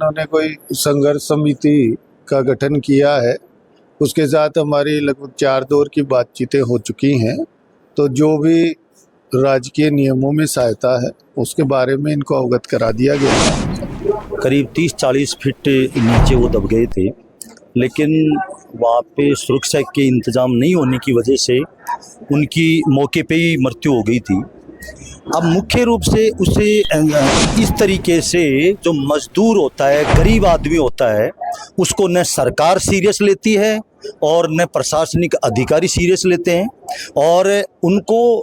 इन्होंने कोई संघर्ष समिति का गठन किया है। उसके साथ हमारी लगभग 4 दौर की बातचीतें हो चुकी हैं। तो जो भी राजकीय नियमों में सहायता है उसके बारे में इनको अवगत करा दिया गया है। करीब 30-40 फीट नीचे वो दब गए थे, लेकिन वहाँ पे सुरक्षा के इंतज़ाम नहीं होने की वजह से उनकी मौके पे ही मृत्यु हो गई थी। अब मुख्य रूप से उसे इस तरीके से जो मजदूर होता है, गरीब आदमी होता है, उसको न सरकार सीरियस लेती है और न प्रशासनिक अधिकारी सीरियस लेते हैं, और उनको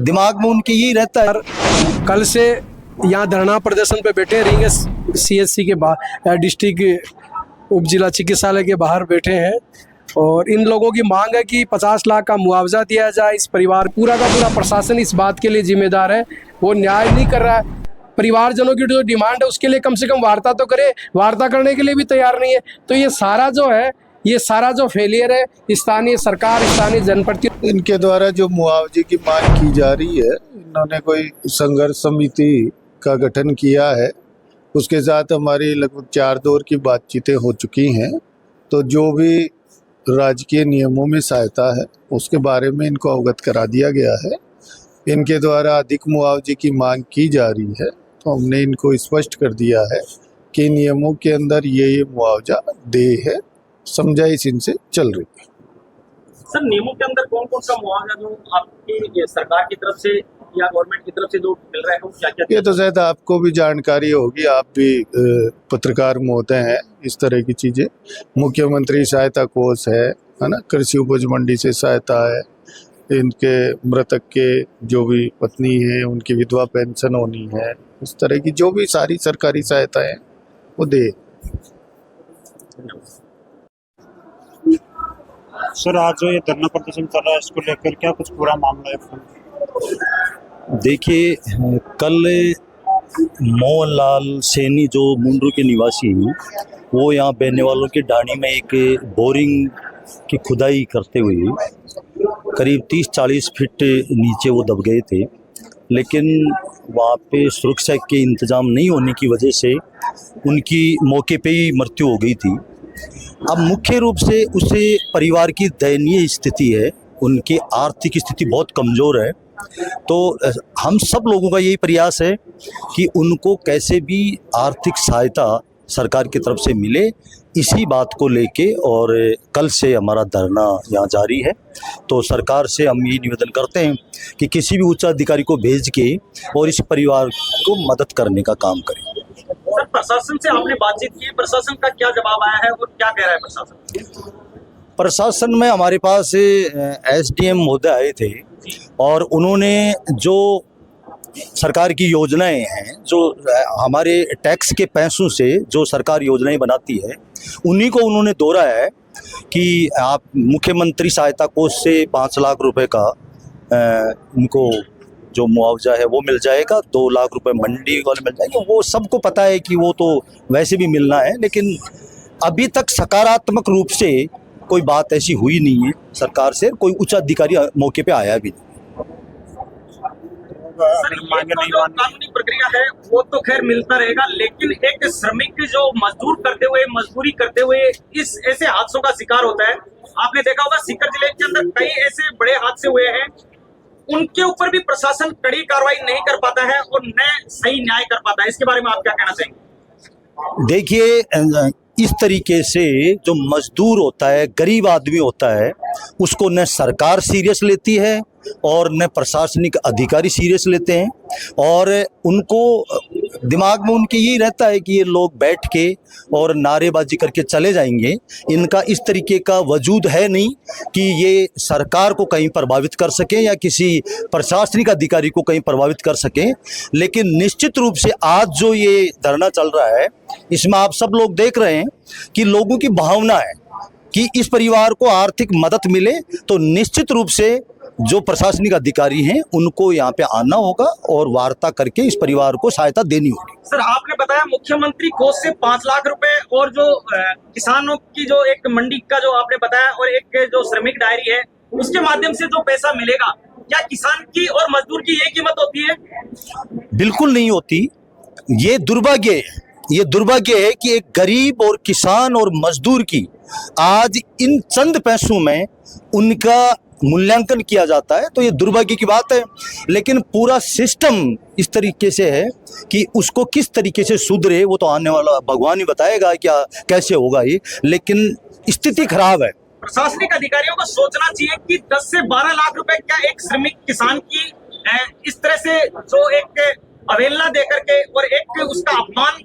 दिमाग में उनके यही रहता है। कल से यहाँ धरना प्रदर्शन पे बैठे रहेंगे, सीएचसी के बाहर, डिस्ट्रिक्ट उप जिला चिकित्सालय के बाहर बैठे हैं, और इन लोगों की मांग है कि 50 लाख का मुआवजा दिया जाए। इस परिवार पूरा का पूरा प्रशासन इस बात के लिए जिम्मेदार है, वो न्याय नहीं कर रहा है। परिवारजनों की जो डिमांड है उसके लिए कम से कम वार्ता तो करे, वार्ता करने के लिए भी तैयार नहीं है। तो ये सारा जो फेलियर है स्थानीय सरकार, स्थानीय जनप्रतिनिधि, इनके द्वारा जो मुआवजे की मांग की जा रही है, इन्होंने कोई संघर्ष समिति का गठन किया है। उसके साथ हमारी लगभग 4 दौर की बातचीतें हो चुकी हैं। तो जो भी राजकीय नियमों में सहायता है उसके बारे में इनको अवगत करा दिया गया है। इनके द्वारा अधिक मुआवजे की मांग की जा रही है, तो हमने इनको स्पष्ट कर दिया है कि नियमों के अंदर ये मुआवजा देय है, समझाइश इनसे चल रही है। सर, नियमों के अंदर कौन कौन सा मुआवजा जो आपकी सरकार की तरफ से या गवर्नमेंट की तरफ से जो मिल रहा है वो क्या क्या? ये तो शायद आपको भी जानकारी होगी, आप भी पत्रकार महोदय हैं। इस तरह की चीज़ें, मुख्यमंत्री सहायता कोष है ना, कृषि उपज मंडी से सहायता है, इनके मृतक के जो भी पत्नी है उनकी विधवा पेंशन होनी है, इस तरह की जो भी सारी सरकारी सहायता है वो दे। सर, आज जो ये धरना प्रदर्शन चल रहा है इसको लेकर क्या कुछ पूरा मामला है? देखिए, कल मोहनलाल सैनी जो मुंडरू के निवासी हैं, वो यहाँ बहने वालों की डाणी में एक बोरिंग की खुदाई करते हुए करीब 30-40 फीट नीचे वो दब गए थे, लेकिन वहाँ पे सुरक्षा के इंतज़ाम नहीं होने की वजह से उनकी मौके पे ही मृत्यु हो गई थी। अब मुख्य रूप से उसे परिवार की दयनीय स्थिति है, उनकी आर्थिक स्थिति बहुत कमज़ोर है। तो हम सब लोगों का यही प्रयास है कि उनको कैसे भी आर्थिक सहायता सरकार की तरफ से मिले, इसी बात को लेके और कल से हमारा धरना यहाँ जारी है। तो सरकार से हम ये निवेदन करते हैं कि किसी भी उच्च अधिकारी को भेज के और इस परिवार को मदद करने का काम करें। सर, प्रशासन से आपने बातचीत की, प्रशासन का क्या जवाब आया है और क्या कह रहा है प्रशासन? प्रशासन में हमारे पास एसडीएम महोदय आए थे, और उन्होंने जो सरकार की योजनाएं हैं, जो हमारे टैक्स के पैसों से जो सरकार योजनाएं बनाती है, उन्हीं को उन्होंने दोहराया है कि आप मुख्यमंत्री सहायता कोष से 5 लाख रुपए का उनको जो मुआवजा है वो मिल जाएगा, 2 लाख रुपए मंडी वाले मिल जाएंगे। वो सबको पता है कि वो तो वैसे भी मिलना है, लेकिन अभी तक सकारात्मक रूप से कोई बात ऐसी हुई नहीं है सरकार से, कोई उच्च अधिकारी मौके पे आया भी नहीं। सर, ये तो जो कानूनी प्रक्रिया है वो तो खैर मिलता रहेगा, लेकिन एक श्रमिक जो मजदूरी करते हुए इस ऐसे हादसों का शिकार होता है, आपने देखा होगा सीकर जिले के अंदर कई ऐसे बड़े हादसे हुए हैं, उनके ऊपर भी प्रशासन कड़ी कार्रवाई नहीं कर पाता है और न सही न्याय कर पाता है। इसके बारे में आप क्या कहना चाहेंगे? देखिए, इस तरीके से जो मजदूर होता है, गरीब आदमी होता है, उसको न सरकार सीरियस लेती है और न प्रशासनिक अधिकारी सीरियस लेते हैं, और उनको दिमाग में उनके यही रहता है कि ये लोग बैठ के और नारेबाजी करके चले जाएंगे। इनका इस तरीके का वजूद है नहीं कि ये सरकार को कहीं प्रभावित कर सकें या किसी प्रशासनिक अधिकारी को कहीं प्रभावित कर सकें। लेकिन निश्चित रूप से आज जो ये धरना चल रहा है, इसमें आप सब लोग देख रहे हैं कि लोगों की भावना है कि इस परिवार को आर्थिक मदद मिले, तो निश्चित रूप से जो प्रशासनिक अधिकारी हैं उनको यहाँ पे आना होगा और वार्ता करके इस परिवार को सहायता देनी होगी। सर, आपने बताया मुख्यमंत्री कोष से 5 लाख रुपए और जो किसानों की जो एक मंडी का जो आपने बताया और एक जो श्रमिक डायरी है उसके माध्यम से जो पैसा मिलेगा, क्या किसान की और मजदूर की एक कीमत होती है? बिल्कुल नहीं होती। ये दुर्भाग्य है ये दुर्भाग्य है कि एक गरीब और किसान और मजदूर की आज इन चंद पैसों में उनका मूल्यांकन किया जाता है, तो ये दुर्भाग्य की बात है। लेकिन पूरा सिस्टम इस तरीके से है कि उसको किस तरीके से सुधरे वो तो आने वाला भगवान ही बताएगा क्या कैसे होगा ये, लेकिन स्थिति खराब है। प्रशासनिक अधिकारियों को सोचना चाहिए कि 10 से 12 लाख रुपए क्या एक श्रमिक किसान की इस तरह से जो एक अवहेलना देकर के और एक उसका अपमान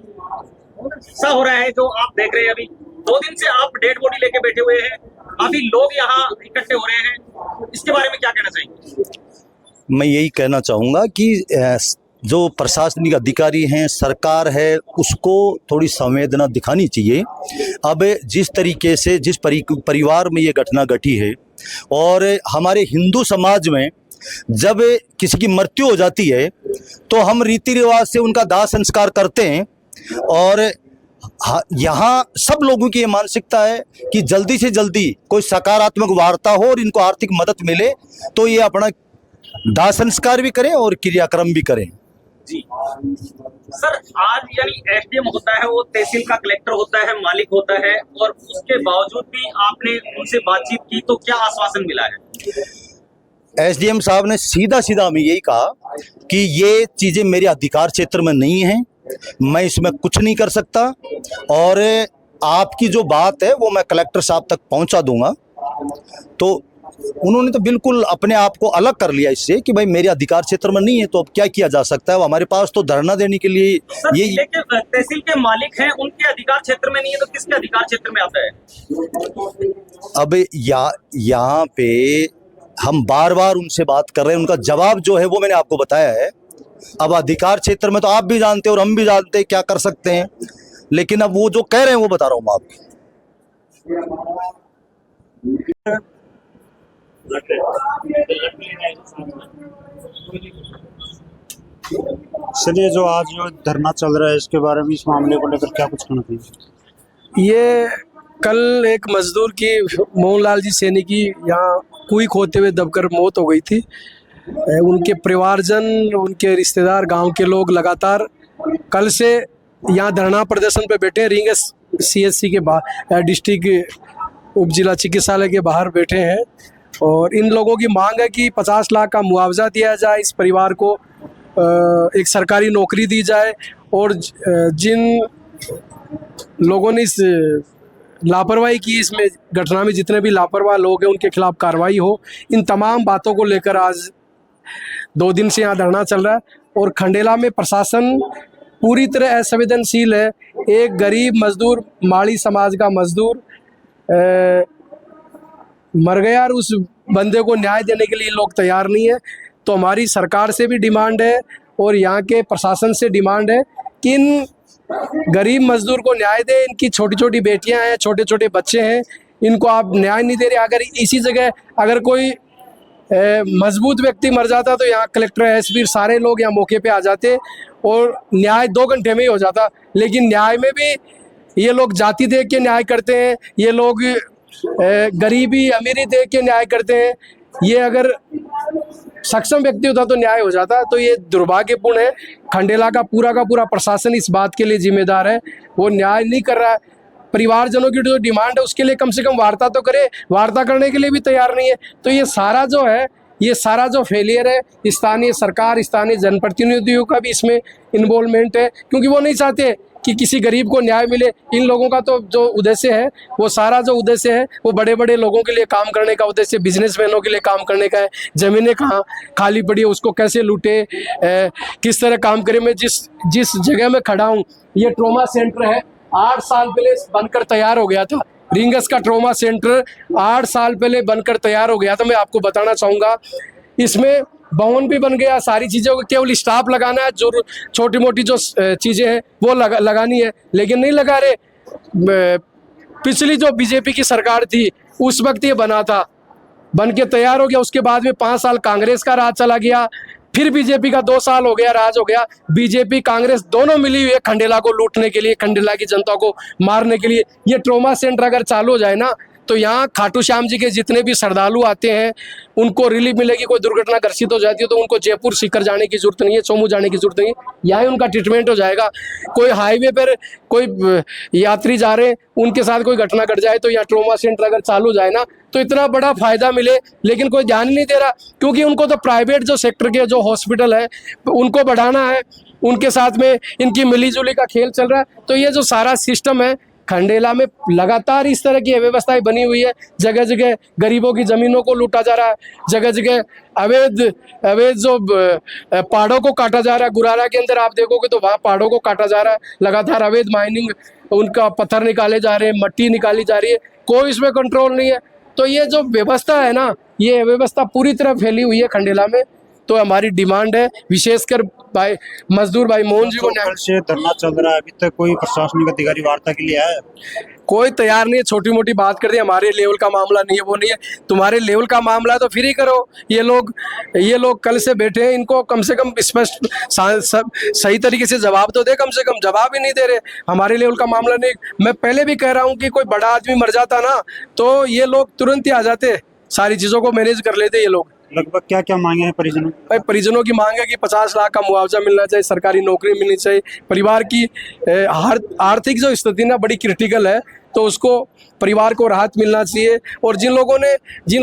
सा हो रहा है जो आप देख रहे हैं। अभी 2 दिन से आप डेड बॉडी लेके बैठे हुए हैं, काफी लोग यहाँ इकट्ठे हो रहे हैं, इसके बारे में क्या कहना चाहेंगे? मैं यही कहना चाहूँगा कि जो प्रशासनिक अधिकारी हैं, सरकार है, उसको थोड़ी संवेदना दिखानी चाहिए। अब जिस तरीके से जिस परिवार में ये घटना घटी है, और हमारे हिंदू समाज में जब किसी की मृत्यु हो जाती है तो हम रीति रिवाज से उनका दाह संस्कार करते हैं, और यहाँ सब लोगों की ये मानसिकता है कि जल्दी से जल्दी कोई सकारात्मक वार्ता हो और इनको आर्थिक मदद मिले तो ये अपना दाह संस्कार भी करें और क्रियाक्रम भी करें। जी सर, आज यानी एसडीएम होता है, वो तहसील का कलेक्टर होता है, मालिक होता है, और उसके बावजूद भी आपने उनसे बातचीत की तो क्या आश्वासन मिला है? एसडीएम साहब ने सीधा सीधा हमें यही कहा कि ये चीज़ें मेरे अधिकार क्षेत्र में नहीं हैं, मैं इसमें कुछ नहीं कर सकता, और आपकी जो बात है वो मैं कलेक्टर साहब तक पहुंचा दूंगा। तो उन्होंने तो बिल्कुल अपने आप को अलग कर लिया इससे कि भाई मेरे अधिकार क्षेत्र में नहीं है तो अब क्या किया जा सकता है। वो हमारे पास तो धरना देने के लिए ये तहसील के मालिक हैं, उनके अधिकार क्षेत्र में नहीं है तो किसके अधिकार क्षेत्र में आता है? अब यहाँ पे हम बार बार उनसे बात कर रहे हैं, उनका जवाब जो है वो मैंने आपको बताया है। अब अधिकार क्षेत्र में तो आप भी जानते हैं और हम भी जानते हैं क्या कर सकते हैं, लेकिन अब वो जो कह रहे हैं वो बता रहा हूँ मैं आपको। चलिए, जो आज जो धरना चल रहा है इसके बारे में, इस मामले को लेकर क्या कुछ कहना चाहिए? ये कल एक मजदूर की मोहनलाल जी सैनी की यहाँ कुएं खोदते हुए दबकर मौत हो गई थी। उनके परिवारजन, उनके रिश्तेदार, गांव के लोग लगातार कल से यहाँ धरना प्रदर्शन पे बैठे हैं। रींग सीएससी के डिस्ट्रिक्ट उप जिला चिकित्सालय के बाहर बैठे हैं, और इन लोगों की मांग है कि 50 लाख का मुआवजा दिया जाए, इस परिवार को एक सरकारी नौकरी दी जाए, और जिन लोगों ने इस लापरवाही की, इसमें घटना में जितने भी लापरवाह लोग हैं उनके खिलाफ कार्रवाई हो। इन तमाम बातों को लेकर आज 2 दिन से यहाँ धरना चल रहा है, और खंडेला में प्रशासन पूरी तरह असंवेदनशील है। एक गरीब मजदूर, माड़ी समाज का मजदूर मर गया और उस बंदे को न्याय देने के लिए लोग तैयार नहीं है। तो हमारी सरकार से भी डिमांड है और यहाँ के प्रशासन से डिमांड है कि इन गरीब मजदूर को न्याय दें। इनकी छोटी छोटी बेटियां हैं, छोटे छोटे बच्चे हैं, इनको आप न्याय नहीं दे रहे। अगर इसी जगह अगर कोई मजबूत व्यक्ति मर जाता तो यहाँ कलेक्टर, एसपी, सारे लोग यहाँ मौके पे आ जाते और न्याय 2 घंटे में ही हो जाता। लेकिन न्याय में भी ये लोग जाति देख के न्याय करते हैं, ये लोग गरीबी अमीरी देख के न्याय करते हैं। ये अगर सक्षम व्यक्ति होता तो न्याय हो जाता। तो ये दुर्भाग्यपूर्ण है। खंडेला का पूरा प्रशासन इस बात के लिए जिम्मेदार है, वो न्याय नहीं कर रहा है। परिवारजनों की जो डिमांड है उसके लिए कम से कम वार्ता तो करे, वार्ता करने के लिए भी तैयार नहीं है। तो ये सारा जो है, ये सारा जो फेलियर है, स्थानीय सरकार, स्थानीय जनप्रतिनिधियों का भी इसमें इन्वॉल्वमेंट है, क्योंकि वो नहीं चाहते कि किसी गरीब को न्याय मिले। इन लोगों का तो जो उद्देश्य है, वो सारा जो उद्देश्य है वो बड़े बड़े लोगों के लिए काम करने का उद्देश्य, बिजनेसमैनों के लिए काम करने का है। ज़मीनें कहाँ खाली पड़ी है उसको कैसे लूटे, किस तरह काम करे। मैं जिस जगह में खड़ा हूँ ये ट्रॉमा सेंटर है, 8 साल पहले बनकर तैयार हो गया था। रिंगस का ट्रॉमा सेंटर 8 साल पहले बनकर तैयार हो गया था। मैं आपको बताना चाहूँगा, इसमें भवन भी बन गया, सारी चीज़ों को केवल स्टाफ लगाना है, जो छोटी मोटी जो चीज़ें हैं वो लगानी है, लेकिन नहीं लगा रहे। पिछली जो बीजेपी की सरकार थी उस वक्त ये बना था, बन के तैयार हो गया। उसके बाद में 5 साल कांग्रेस का राज चला गया, फिर बीजेपी का 2 साल हो गया, राज हो गया। बीजेपी कांग्रेस दोनों मिली हुई है खंडेला को लूटने के लिए, खंडेला की जनता को मारने के लिए। ये ट्रॉमा सेंटर अगर चालू हो जाए ना तो यहाँ खाटू श्याम जी के जितने भी श्रद्धालु आते हैं उनको रिलीफ मिलेगी। कोई दुर्घटना ग्रसित हो जाती है तो उनको जयपुर सीकर जाने की जरूरत नहीं है, चोमू जाने की जरूरत नहीं है, यहाँ ही उनका ट्रीटमेंट हो जाएगा। कोई हाईवे पर कोई यात्री जा रहे हैं, उनके साथ कोई घटना घट जाए तो यहाँ ट्रोमा सेंटर अगर चालू हो जाए ना तो इतना बड़ा फायदा मिले, लेकिन कोई ध्यान नहीं दे रहा, क्योंकि उनको तो प्राइवेट जो सेक्टर के जो हॉस्पिटल है उनको बढ़ाना है, उनके साथ में इनकी मिलीजुली का खेल चल रहा है। तो ये जो सारा सिस्टम है खंडेला में लगातार इस तरह की व्यवस्थाएं बनी हुई है। जगह जगह गरीबों की जमीनों को लूटा जा रहा है, जगह जगह अवैध जो पहाड़ों को काटा जा रहा है। गुरारा के अंदर आप देखोगे तो वहाँ पहाड़ों को काटा जा रहा है, लगातार अवैध माइनिंग, उनका पत्थर निकाले जा रहे हैं, मट्टी निकाली जा रही है, कोई इसमें कंट्रोल नहीं है। तो ये जो व्यवस्था है ना, ये व्यवस्था पूरी तरह फैली हुई है खंडेला में। तो हमारी डिमांड है विशेषकर भाई मजदूर भाई मोहन जी को कल से धरना चल रहा है, अभी तक कोई प्रशासनिक अधिकारी वार्ता के लिए आया है? कोई तैयार नहीं है, छोटी मोटी बात कर दी, हमारे लेवल का मामला नहीं है, वो नहीं है। तुम्हारे लेवल का मामला है तो फिर ही करो। ये लोग कल से बैठे हैं, इनको कम से कम स्पष्ट सही तरीके से जवाब तो दे, कम से कम जवाब ही नहीं दे रहे। हमारे लेवल का मामला नहीं। मैं पहले भी कह रहा हूँ कि कोई बड़ा आदमी मर जाता ना तो ये लोग तुरंत ही आ जाते, सारी चीज़ों को मैनेज कर लेते ये लोग। लगभग क्या क्या मांगे हैं परिजनों? भाई परिजनों की मांग है कि 50 लाख का मुआवजा मिलना चाहिए, सरकारी नौकरी मिलनी चाहिए। परिवार की आर्थिक जो स्थिति ना बड़ी क्रिटिकल है, तो उसको परिवार को राहत मिलना चाहिए। और जिन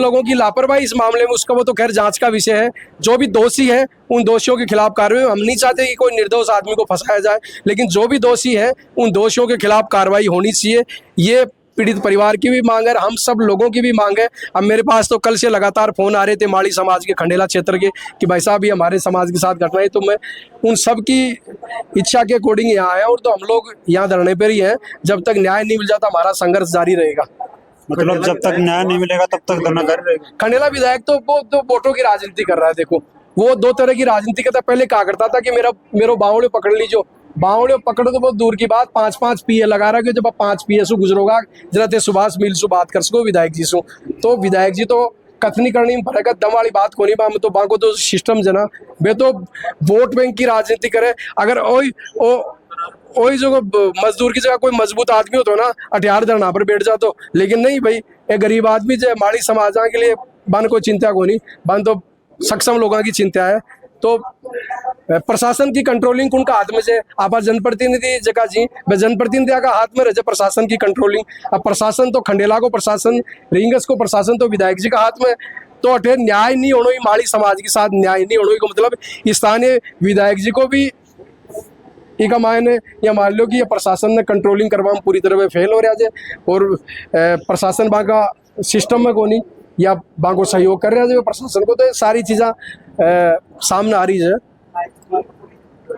लोगों की लापरवाही इस मामले में, उसका वो तो खैर जांच का विषय है। जो भी दोषी है उन दोषियों के खिलाफ कार्रवाई, हम नहीं चाहते कि कोई निर्दोष आदमी को फंसाया जाए, लेकिन जो भी दोषी है उन दोषियों के खिलाफ कार्रवाई होनी चाहिए। ये पीड़ित परिवार की भी मांग है, हम सब लोगों की भी मांग है। अब मेरे पास तो कल से लगातार फोन आ रहे थे माड़ी समाज के खंडेला क्षेत्र के कि भाई साहब ये हमारे समाज के साथ घटना है। तो मैं उन सब की इच्छा के अकॉर्डिंग यहाँ आया, और तो हम लोग यहाँ धरने पर ही हैं। जब तक न्याय नहीं मिल जाता हमारा संघर्ष जारी रहेगा। मतलब जब तक न्याय नहीं मिलेगा तब तक धरना जारी रहेगा। खंडेला विधायक तो वो तो वोटों की राजनीति कर रहा है। देखो वो दो तरह की राजनीति करता। पहले कहा करता था कि मेरो बावड़े पकड़ लीजो, बावड़े पकड़ो तो बहुत दूर की बात, 5-5 पीए लगा रहा है। जब आप 5 पीए से गुजरोगा जरा ते सुभाष मिल सु बात कर सको विधायक जी सु, तो विधायक जी तो कथनी करनी में फर्क है, दम वाली बात को नहीं बा। तो बाको तो सिस्टम जना वे तो वोट बैंक की राजनीति करे। अगर वही जो मजदूर की जगह कोई मजबूत आदमी हो तो ना अठियार धरना पर बैठ जातो, लेकिन नहीं भाई, ये गरीब आदमी जो माड़ी समाजा के लिए बन कोई चिंता को नहीं, बन तो सक्षम लोगों की चिंता है। तो प्रशासन की कंट्रोलिंग उनका हाथ में से आप जनप्रतिनिधि जगह जी, जनप्रतिनिधि का हाथ में रहे प्रशासन की कंट्रोलिंग। अब प्रशासन तो खंडेला को प्रशासन, रिंगस को प्रशासन तो विधायक जी का हाथ में। तो अठे न्याय नहीं होना, माड़ी समाज के साथ न्याय नहीं होना का मतलब स्थानीय विधायक जी को भी एक मायने या मान लो कि ये प्रशासन ने कंट्रोलिंग करवा पूरी तरह फेल हो रहा है, और प्रशासन वहाँ का सिस्टम में को नहीं या वहाँ को सहयोग कर रहा है प्रशासन को। तो ये सारी चीज़ें सामने आ रही है।